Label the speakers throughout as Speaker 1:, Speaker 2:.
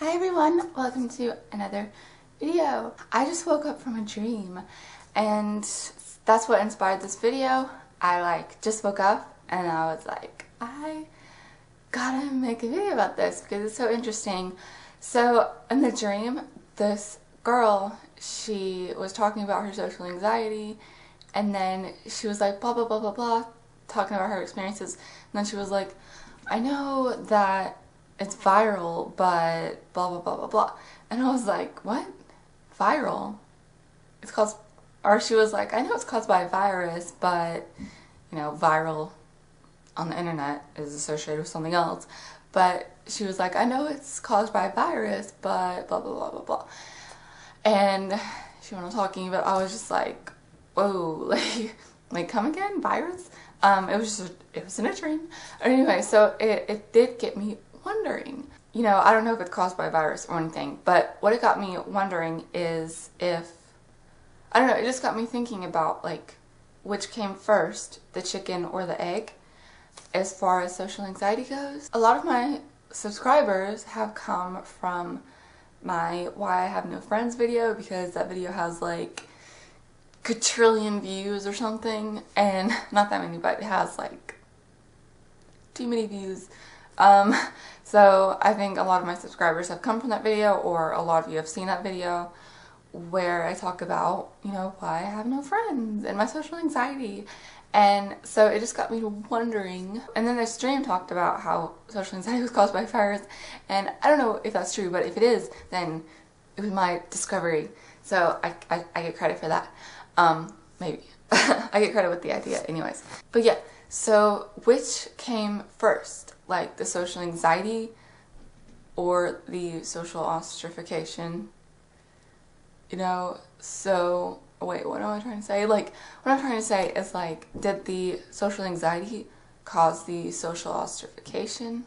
Speaker 1: Hi everyone, welcome to another video. I just woke up from a dream and that's what inspired this video. I just woke up and I was like, I gotta make a video about this because it's so interesting. So in the dream, this girl, she was talking about her social anxiety and then she was like blah blah blah blah blah, talking about her experiences, and then she was like, I know that it's viral, but blah blah blah blah blah. And I was like, what? Viral? It's caused, or she was like, I know it's caused by a virus, but you know, viral on the internet is associated with something else. But she was like, I know it's caused by a virus, but blah blah blah blah blah. And she went on talking, but I was just like, whoa, like come again, virus? It was in a dream. Anyway, so it did get me wondering. You know, I don't know if it's caused by a virus or anything, but what it got me wondering is if, I don't know, it just got me thinking about like which came first, the chicken or the egg, as far as social anxiety goes. A lot of my subscribers have come from my Why I Have No Friends video, because that video has like quadrillion views or something, and not that many, but it has like too many views. So I think a lot of my subscribers have come from that video, or a lot of you have seen that video where I talk about, you know, why I have no friends and my social anxiety. And so it just got me to wondering. And then this dream talked about how social anxiety was caused by a virus, and I don't know if that's true, but if it is, then it was my discovery. So I get credit for that. Maybe. I get credit with the idea anyways. But yeah, so which came first? Like the social anxiety or the social ostracification? You know, so wait, what am I trying to say? Like, what I'm trying to say is like, did the social anxiety cause the social ostracification?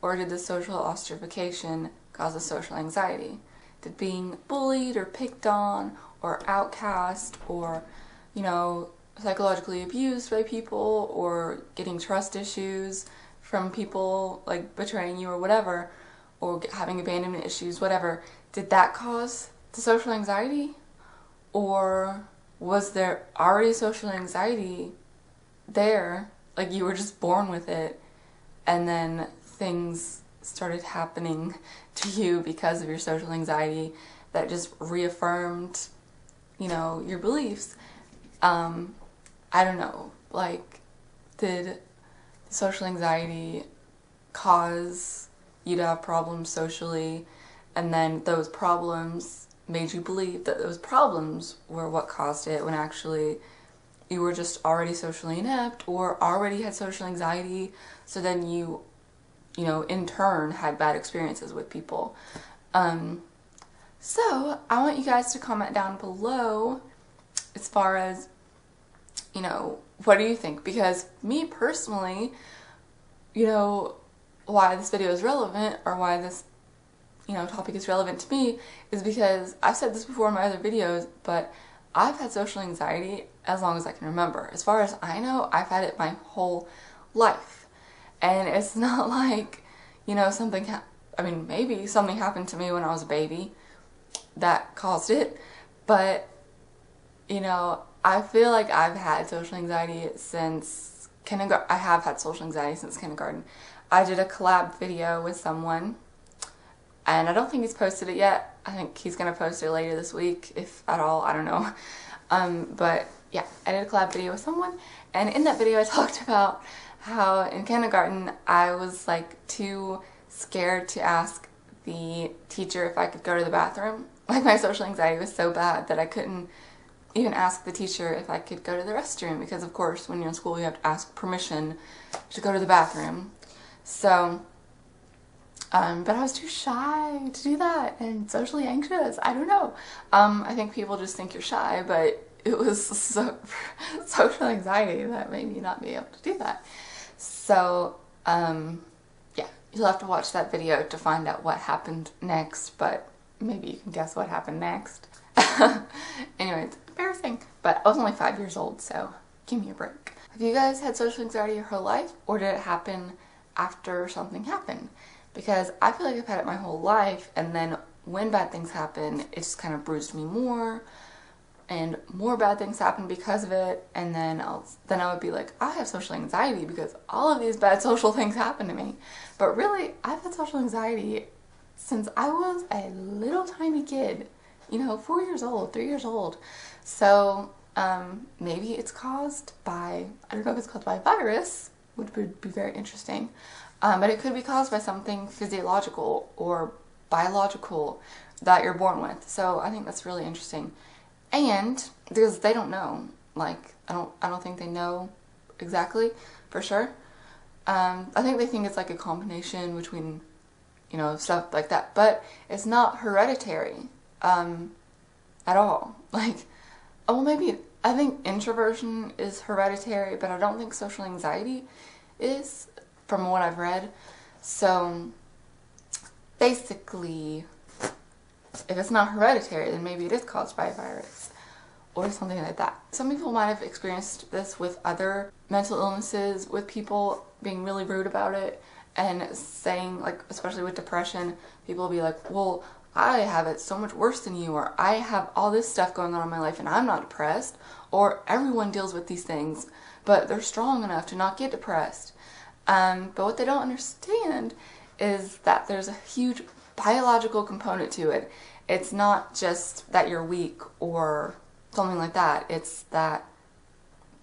Speaker 1: Or did the social ostracification cause the social anxiety? Did being bullied or picked on or outcast or, you know, psychologically abused by people, or getting trust issues from people like betraying you or whatever, or having abandonment issues, whatever, did that cause the social anxiety? Or was there already social anxiety there, like you were just born with it, and then things started happening to you because of your social anxiety that just reaffirmed, you know, your beliefs? I don't know, like, did social anxiety cause you to have problems socially, and then those problems made you believe that those problems were what caused it, when actually you were just already socially inept or already had social anxiety, so then you know, in turn had bad experiences with people. So I want you guys to comment down below as far as, you know, what do you think? Because me personally, you know, why this video is relevant, or why this, you know, topic is relevant to me, is because I've said this before in my other videos, but I've had social anxiety as long as I can remember. As far as I know, I've had it my whole life. And it's not like, you know, I mean, maybe something happened to me when I was a baby that caused it, but, you know, I feel like I've had social anxiety since kindergarten. I have had social anxiety since kindergarten. I did a collab video with someone, and I don't think he's posted it yet. I think he's gonna post it later this week, if at all, I don't know. But yeah, I did a collab video with someone, and in that video I talked about how in kindergarten I was like too scared to ask the teacher if I could go to the bathroom. Like, my social anxiety was so bad that I couldn't even ask the teacher if I could go to the restroom, because of course when you're in school you have to ask permission to go to the bathroom. So, but I was too shy to do that, and socially anxious. I don't know. I think people just think you're shy, but it was social anxiety that made me not be able to do that. So, yeah, you'll have to watch that video to find out what happened next, but maybe you can guess what happened next. Anyway, it's embarrassing, but I was only 5 years old, so give me a break. Have you guys had social anxiety your whole life, or did it happen after something happened? because I feel like I've had it my whole life, and then when bad things happen, it just kind of bruised me more, and more bad things happen because of it, and then I would be like, I have social anxiety because all of these bad social things happen to me. But really, I've had social anxiety since I was a little tiny kid, you know, 4 years old, 3 years old. So maybe it's caused by, I don't know if it's caused by a virus, which would be very interesting, but it could be caused by something physiological or biological that you're born with. So I think that's really interesting. And because they don't know, like, I don't think they know exactly for sure. I think they think it's like a combination between, you know, stuff like that, but it's not hereditary at all. Like, oh, well, maybe, I think introversion is hereditary, but I don't think social anxiety is, from what I've read. So basically, if it's not hereditary, then maybe it is caused by a virus or something like that. Some people might have experienced this with other mental illnesses, with people being really rude about it and saying, like, especially with depression, people will be like, well, I have it so much worse than you, or I have all this stuff going on in my life and I'm not depressed, or everyone deals with these things, but they're strong enough to not get depressed. But what they don't understand is that there's a huge biological component to it. It's not just that you're weak or something like that. It's that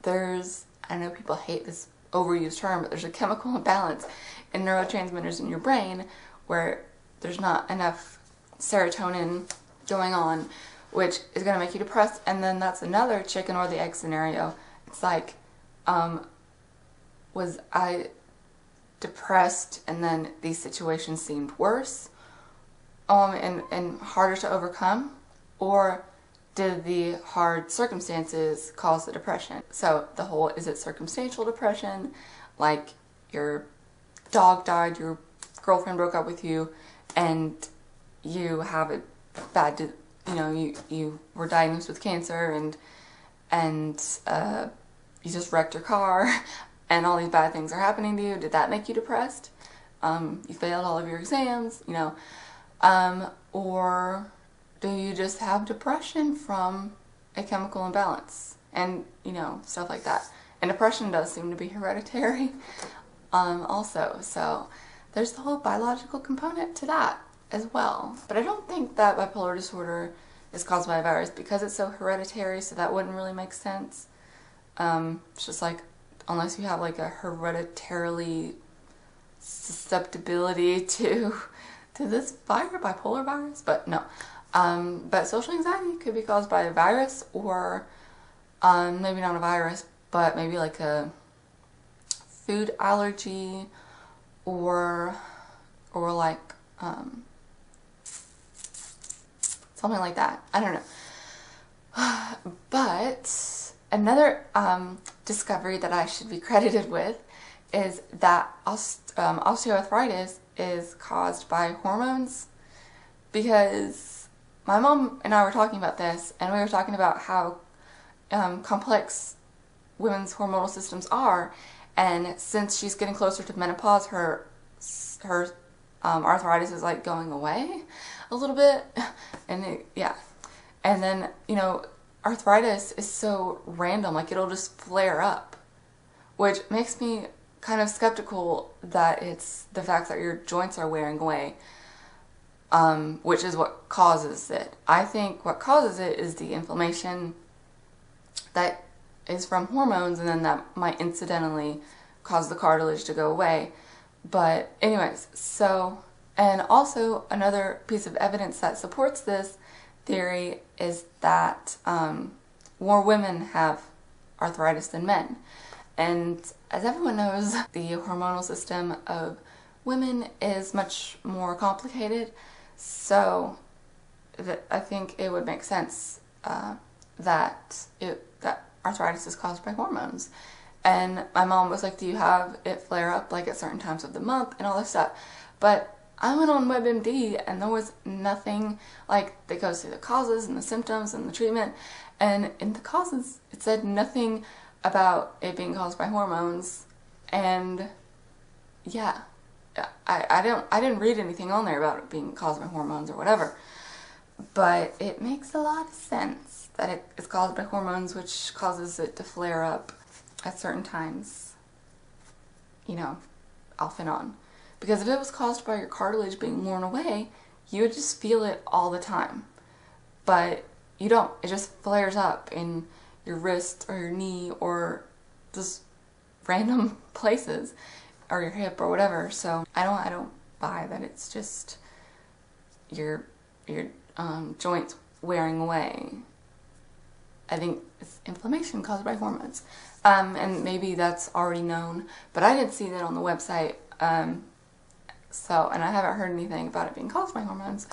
Speaker 1: there's, I know people hate this overused term, but there's a chemical imbalance in neurotransmitters in your brain where there's not enough serotonin going on, which is going to make you depressed. And then that's another chicken or the egg scenario. It's like, was I depressed and then these situations seemed worse and harder to overcome, or did the hard circumstances cause the depression? So the whole, is it circumstantial depression, like your dog died, your girlfriend broke up with you, and you have a bad, you know, you were diagnosed with cancer, and you just wrecked your car and all these bad things are happening to you. Did that make you depressed? You failed all of your exams, you know, or do you just have depression from a chemical imbalance? And, you know, stuff like that. And depression does seem to be hereditary also. So there's the whole biological component to that as well. But I don't think that bipolar disorder is caused by a virus because it's so hereditary, so that wouldn't really make sense. It's just like, unless you have like a hereditarily susceptibility to this bipolar virus, but no. But social anxiety could be caused by a virus, or maybe not a virus, but maybe like a food allergy, or like something like that. I don't know. But another discovery that I should be credited with is that osteoarthritis is caused by hormones, because my mom and I were talking about this, and we were talking about how complex women's hormonal systems are, and since she's getting closer to menopause, her arthritis is like going away a little bit, and yeah, and then, you know, arthritis is so random, like it'll just flare up, which makes me kind of skeptical that it's the fact that your joints are wearing away, which is what causes it. I think what causes it is the inflammation that is from hormones, and then that might incidentally cause the cartilage to go away. But anyways, so, and also another piece of evidence that supports this theory is that more women have arthritis than men. And as everyone knows, the hormonal system of women is much more complicated, so I think it would make sense that arthritis is caused by hormones. And my mom was like, do you have it flare up like at certain times of the month and all this stuff? But I went on WebMD and there was nothing, like, that goes through the causes and the symptoms and the treatment, and in the causes it said nothing about it being caused by hormones. And yeah, I didn't read anything on there about it being caused by hormones or whatever, but it makes a lot of sense that it is caused by hormones, which causes it to flare up at certain times, you know, off and on. Because if it was caused by your cartilage being worn away, you would just feel it all the time. But you don't. It just flares up in your wrist or your knee or just random places, or your hip or whatever. So I don't buy that it's just your joints wearing away. I think it's inflammation caused by hormones. And maybe that's already known, but I didn't see that on the website. And I haven't heard anything about it being caused by hormones,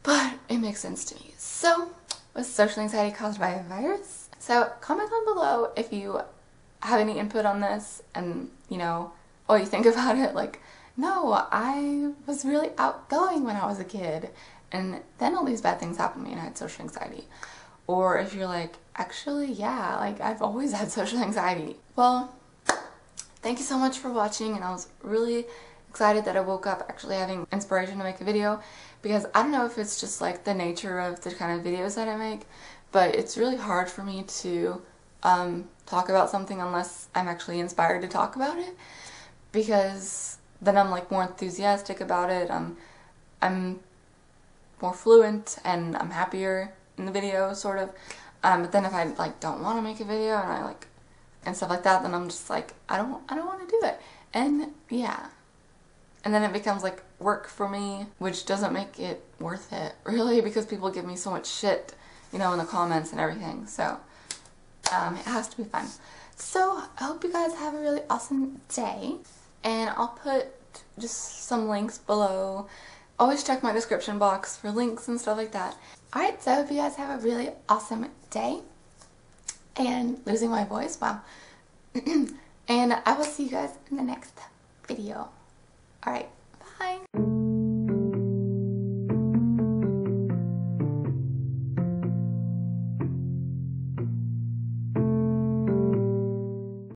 Speaker 1: but it makes sense to me. So, was social anxiety caused by a virus? So, comment down below if you have any input on this and, you know, what you think about it. Like, no, I was really outgoing when I was a kid, and then all these bad things happened to me and I had social anxiety. Or if you're like, actually, yeah, like, I've always had social anxiety. Well, thank you so much for watching, and I was really excited that I woke up actually having inspiration to make a video, because I don't know if it's just like the nature of the kind of videos that I make, but it's really hard for me to talk about something unless I'm actually inspired to talk about it, because then I'm like more enthusiastic about it, I'm more fluent and I'm happier in the video, sort of. But then if I like don't want to make a video and I like and stuff like that, then I'm just like, I don't want to do it. And yeah. And then it becomes like work for me, which doesn't make it worth it, really, because people give me so much shit, you know, in the comments and everything. So it has to be fun. So I hope you guys have a really awesome day, and I'll put just some links below. Always check my description box for links and stuff like that. Alright, so I hope you guys have a really awesome day. And losing my voice, wow. And I will see you guys in the next video. Alright, bye.